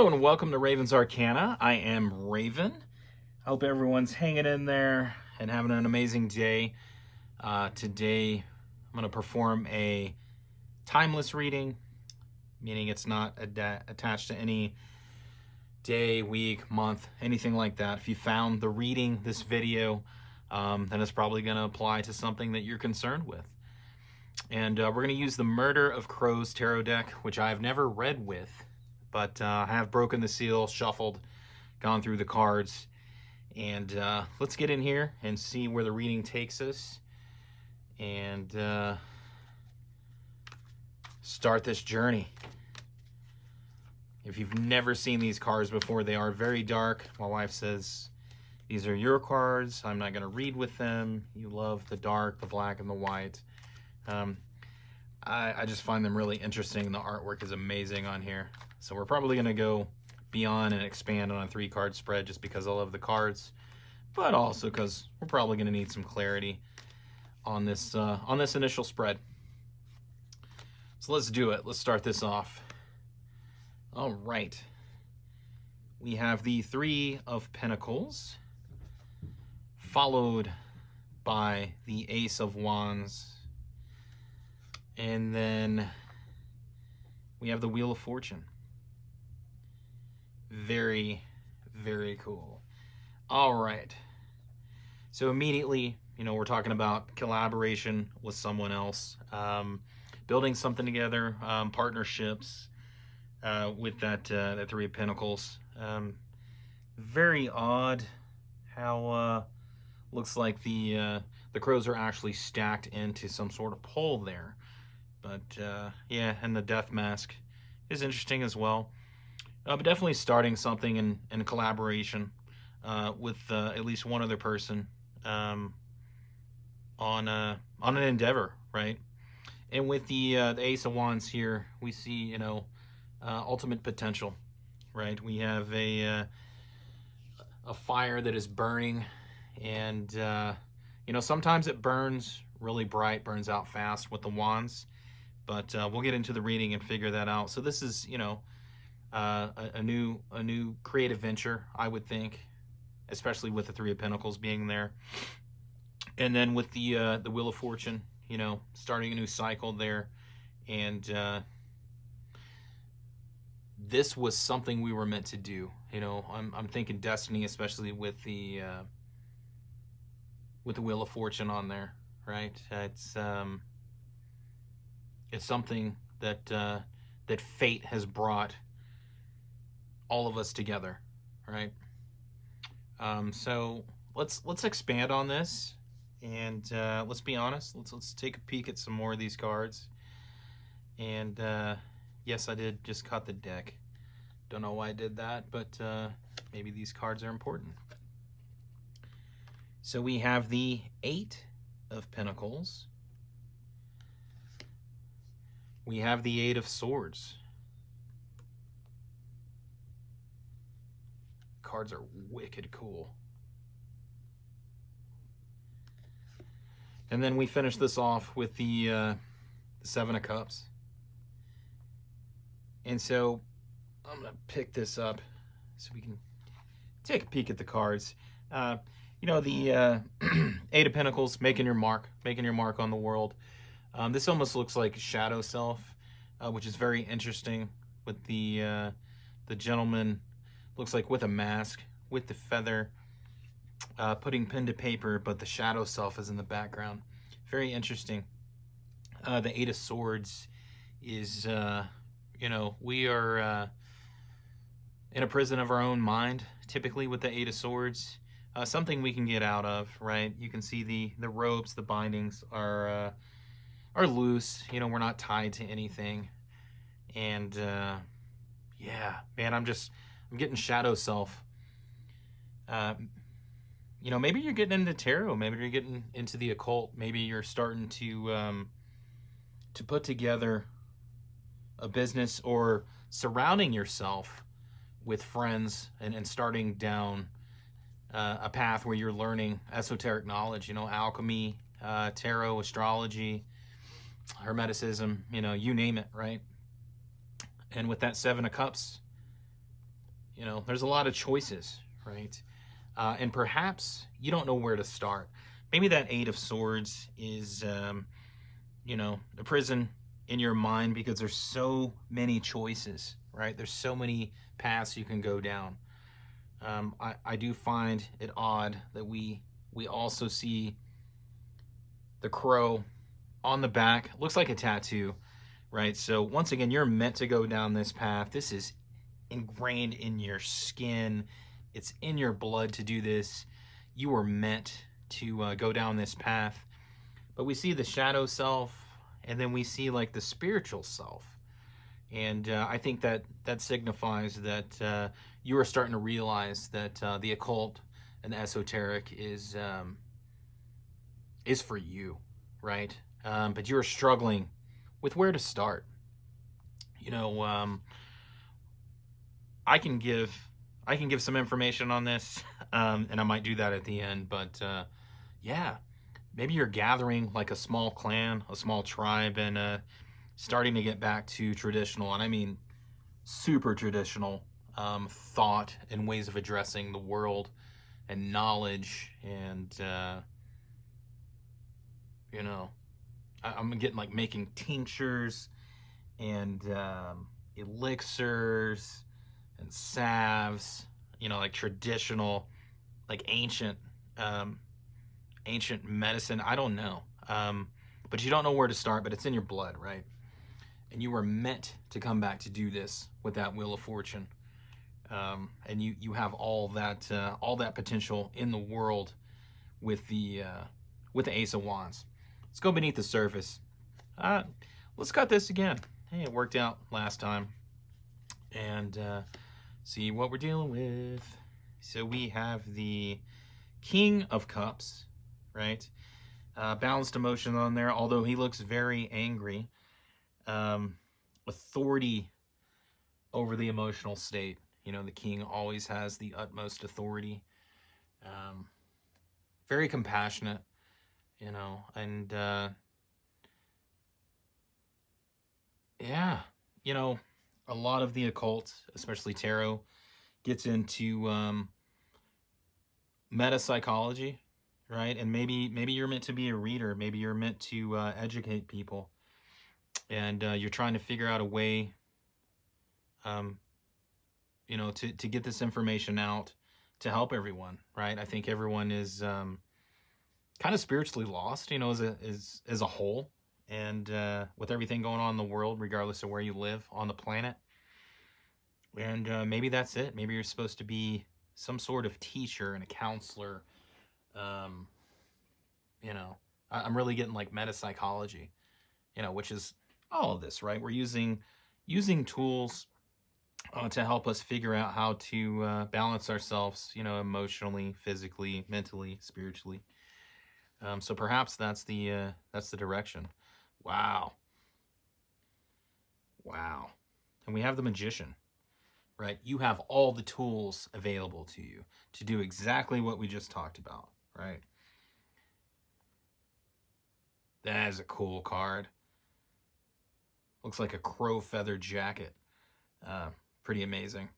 Hello and welcome to Raven's Arcana. I am Raven. I hope everyone's hanging in there and having an amazing day. Today I'm going to perform a timeless reading, meaning it's not attached to any day, week, month, anything like that. If you found the reading, this video, then it's probably going to apply to something that you're concerned with. And we're going to use the Murder of Crows tarot deck, which I've never read with, but I have broken the seal, shuffled, gone through the cards, and let's get in here and see where the reading takes us, and start this journey. If you've never seen these cards before, they are very dark. My wife says, these are your cards. I'm not going to read with them. You love the dark, the black, and the white. I just find them really interesting. The artwork is amazing on here. So we're probably going to go beyond and expand on a 3-card spread just because I love the cards, but also because we're probably going to need some clarity on this initial spread. So let's do it. Let's start this off. All right. We have the 3 of Pentacles, followed by the Ace of Wands, and then we have the Wheel of Fortune. Very, very cool. All right. So immediately, we're talking about collaboration with someone else, building something together, partnerships with that 3 of Pentacles. Very odd how looks like the crows are actually stacked into some sort of pole there. But yeah, and the death mask is interesting as well. But definitely starting something in collaboration with at least one other person on an endeavor, right? And with the Ace of Wands here, we see ultimate potential, right? We have a fire that is burning, and sometimes it burns really bright, burns out fast with the wands. But we'll get into the reading and figure that out. So this is, a new creative venture, I would think, especially with the 3 of Pentacles being there. And then with the Wheel of Fortune, starting a new cycle there. And this was something we were meant to do. I'm thinking destiny, especially with the Wheel of Fortune on there, right? It's something that that fate has brought all of us together, right? So let's expand on this, and let's be honest. Let's take a peek at some more of these cards. And yes, I did just cut the deck. Don't know why I did that, but maybe these cards are important. So we have the 8 of Pentacles. We have the 8 of Swords. Cards are wicked cool. And then we finish this off with the 7 of Cups. And so I'm going to pick this up so we can take a peek at the cards. The 8 of Pentacles, making your mark on the world. This almost looks like shadow self, which is very interesting with the gentleman, looks like with a mask, with the feather, putting pen to paper, but the shadow self is in the background. Very interesting. The 8 of Swords is, we are in a prison of our own mind, typically with the 8 of Swords. Something we can get out of, right? You can see the ropes, the bindings are loose. We're not tied to anything. And yeah, man, I'm getting shadow self. Maybe you're getting into tarot, maybe you're getting into the occult, maybe you're starting to put together a business, or surrounding yourself with friends and starting down a path where you're learning esoteric knowledge, alchemy, tarot, astrology, Hermeticism, you name it, right? And with that 7 of Cups, You know, there's a lot of choices, right? And perhaps you don't know where to start. Maybe that Eight of Swords is, you know, a prison in your mind because there's so many choices, right? There's so many paths you can go down. I do find it odd that we also see the crow on the back. Looks like a tattoo, right? So once again, you're meant to go down this path. This is ingrained in your skin. It's in your blood to do this. You were meant to go down this path. But we see the shadow self, and then we see like the spiritual self. And I think that signifies that you are starting to realize that the occult and the esoteric is for you, right? But you're struggling with where to start. You know, I can give some information on this, and I might do that at the end. But yeah, maybe you're gathering like a small clan, a small tribe, and starting to get back to traditional, and I mean super traditional thought and ways of addressing the world and knowledge. And you know, I'm getting like making tinctures and elixirs and salves, you know, like traditional, like ancient medicine. I don't know, but you don't know where to start, but it's in your blood, right? And you were meant to come back to do this with that Wheel of Fortune. And you have all that potential in the world with the Ace of Wands. Let's go beneath the surface. Let's cut this again. Hey, it worked out last time. And see what we're dealing with. So we have the King of Cups, right? Balanced emotion on there, although he looks very angry. Authority over the emotional state. You know, the king always has the utmost authority. Very compassionate, you know, and yeah, you know, a lot of the occult, especially tarot, gets into meta psychology, right? And maybe you're meant to be a reader. Maybe you're meant to educate people. And you're trying to figure out a way, you know, to get this information out to help everyone, right? I think everyone is kind of spiritually lost, you know, as a whole, and with everything going on in the world, regardless of where you live on the planet. And maybe that's it. Maybe you're supposed to be some sort of teacher and a counselor. You know, I'm really getting like meta psychology, you know, which is all of this, right? We're using tools to help us figure out how to balance ourselves, you know, emotionally, physically, mentally, spiritually. So perhaps that's the direction. Wow. And we have the Magician, right? You have all the tools available to you to do exactly what we just talked about, right? That is a cool card. Looks like a crow feather jacket. Pretty amazing.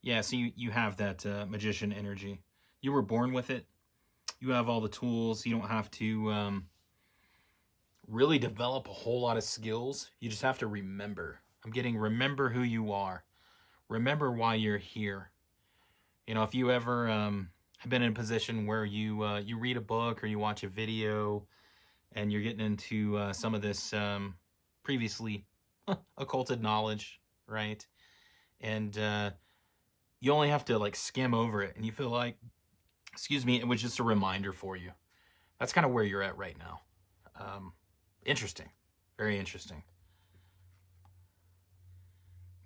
Yeah, so you have that magician energy. You were born with it. You have all the tools. You don't have to really develop a whole lot of skills. You just have to remember. I'm getting remember who you are. Remember why you're here. You know, if you ever have been in a position where you read a book or you watch a video and you're getting into some of this previously occulted knowledge, right? And you only have to like skim over it and you feel like, excuse me, it was just a reminder for you. That's kind of where you're at right now. Interesting. Very interesting.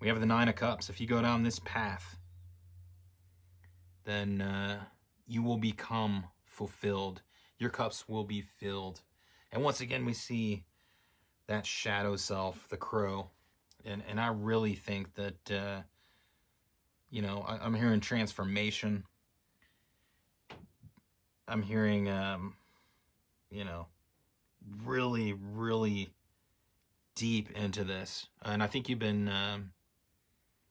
We have the Nine of Cups. If you go down this path, then you will become fulfilled. Your cups will be filled. And once again, we see that shadow self, the crow. And I really think that, you know, I'm hearing transformation. I'm hearing, you know, really, really deep into this. And I think you've been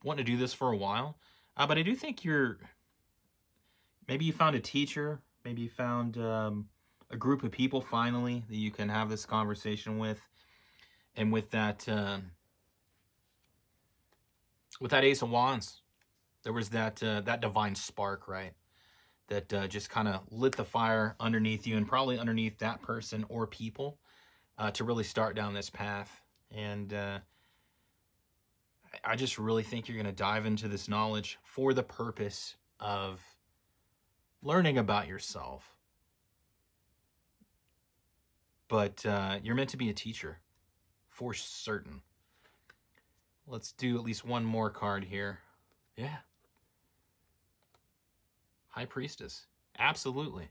wanting to do this for a while. But I do think maybe you found a teacher, maybe you found a group of people finally that you can have this conversation with. And with that Ace of Wands, there was that divine spark, right? That just kind of lit the fire underneath you and probably underneath that person or people to really start down this path. And I just really think you're going to dive into this knowledge for the purpose of learning about yourself. But you're meant to be a teacher, for certain. Let's do at least one more card here. Yeah. High Priestess. Absolutely.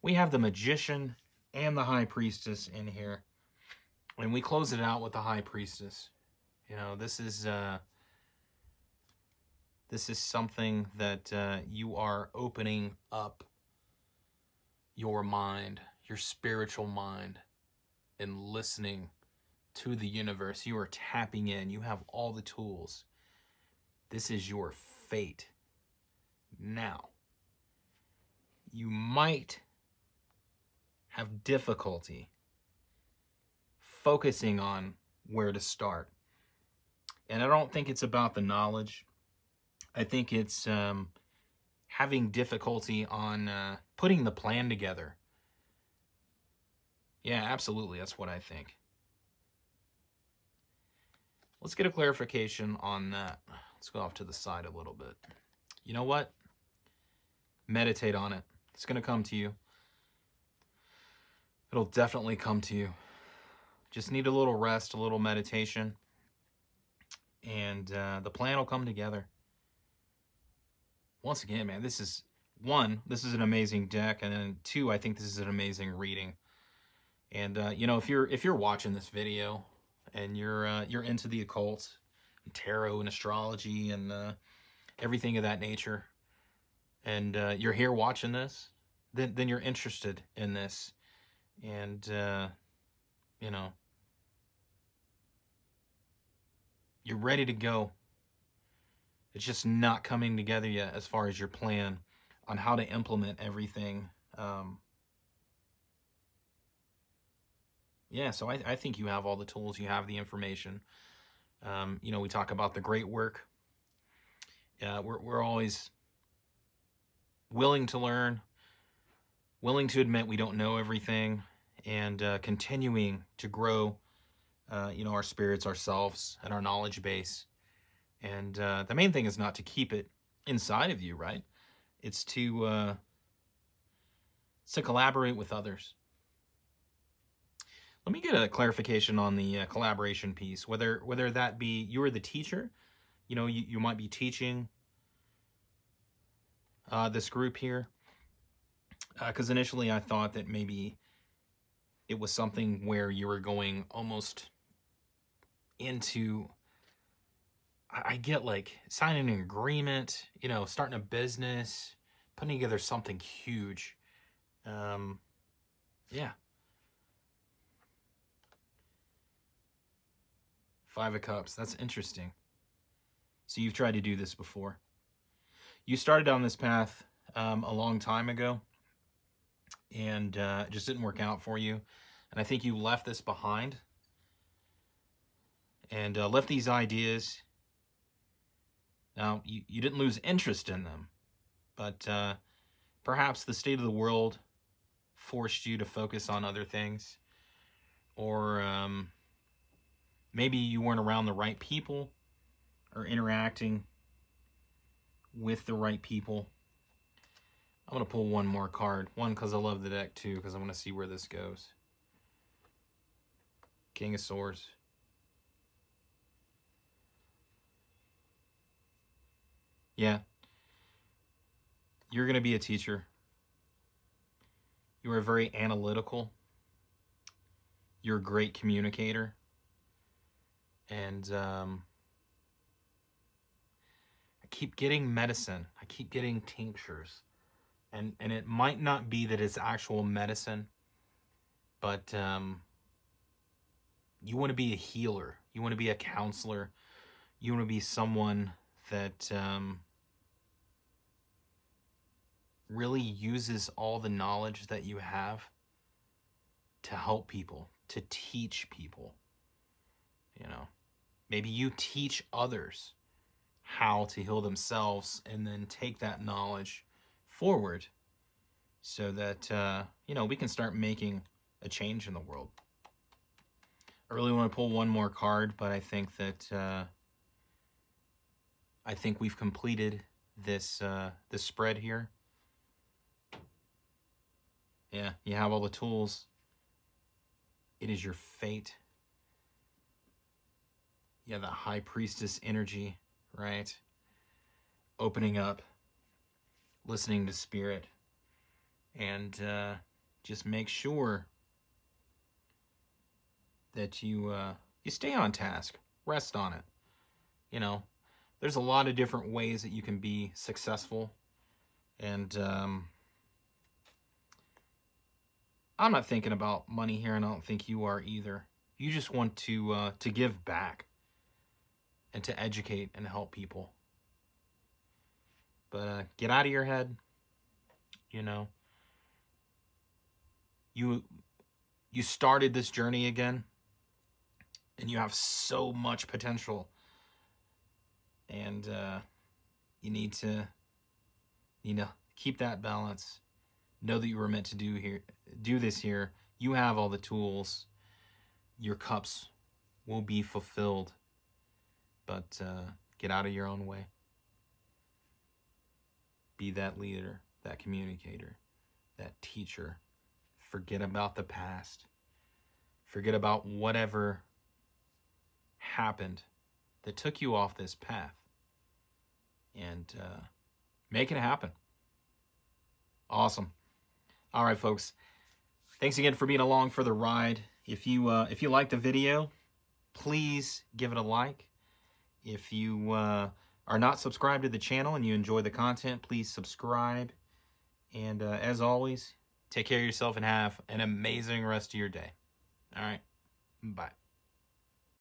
We have the Magician and the High Priestess in here. And we close it out with the High Priestess. You know, this is something that you are opening up your mind, your spiritual mind, and listening to the universe. You are tapping in. You have all the tools. This is your fate. Now, you might have difficulty focusing on where to start. And I don't think it's about the knowledge. I think it's having difficulty on putting the plan together. Yeah, absolutely. That's what I think. Let's get a clarification on that. Let's go off to the side a little bit. You know what? Meditate on it. It's going to come to you. It'll definitely come to you. Just need a little rest, a little meditation, and the plan will come together. Once again, man, this is an amazing deck, and then 2, I think this is an amazing reading. And you know, if you're watching this video and you're into the occult, and tarot, and astrology, and everything of that nature, and you're here watching this, then you're interested in this, and you know, you're ready to go. It's just not coming together yet as far as your plan on how to implement everything. Yeah, so I think you have all the tools, you have the information. You know, we talk about the great work. We're always willing to learn, willing to admit we don't know everything, and continuing to grow, you know, our spirits, ourselves, and our knowledge base. And the main thing is not to keep it inside of you, right? It's to collaborate with others. Let me get a clarification on the collaboration piece. Whether that be you are the teacher, you know, you might be teaching this group here. Because initially I thought that maybe it was something where you were going almost into, I get like signing an agreement, you know, starting a business, putting together something huge. Yeah. 5 of Cups. That's interesting. So you've tried to do this before. You started on this path a long time ago, and it just didn't work out for you. And I think you left this behind and left these ideas. Now, you didn't lose interest in them, but perhaps the state of the world forced you to focus on other things, or maybe you weren't around the right people or interacting with the right people. I'm going to pull one more card. One, because I love the deck, two, because I want to see where this goes. King of Swords. Yeah. You're going to be a teacher. You are very analytical. You're a great communicator. And I keep getting medicine. I keep getting tinctures. And it might not be that it's actual medicine, but you want to be a healer. You want to be a counselor. You want to be someone that really uses all the knowledge that you have to help people, to teach people. You know, maybe you teach others how to heal themselves and then take that knowledge forward so that, you know, we can start making a change in the world. I really want to pull one more card, but I think that we've completed this this spread here. Yeah, you have all the tools. It is your fate. Yeah, the High Priestess energy, right? Opening up, listening to Spirit, and just make sure that you stay on task. Rest on it. You know, there's a lot of different ways that you can be successful, and I'm not thinking about money here, and I don't think you are either. You just want to give back and to educate and help people. But get out of your head. You know, you started this journey again, and you have so much potential, and you need to, you know, keep that balance. Know that you were meant to do this here. You have all the tools. Your cups will be fulfilled, but get out of your own way. Be that leader, that communicator, that teacher. Forget about the past. Forget about whatever happened that took you off this path, and make it happen. Awesome. All right, folks. Thanks again for being along for the ride. If you like the video, please give it a like. If you are not subscribed to the channel and you enjoy the content, please subscribe. And as always, take care of yourself and have an amazing rest of your day. All right. Bye.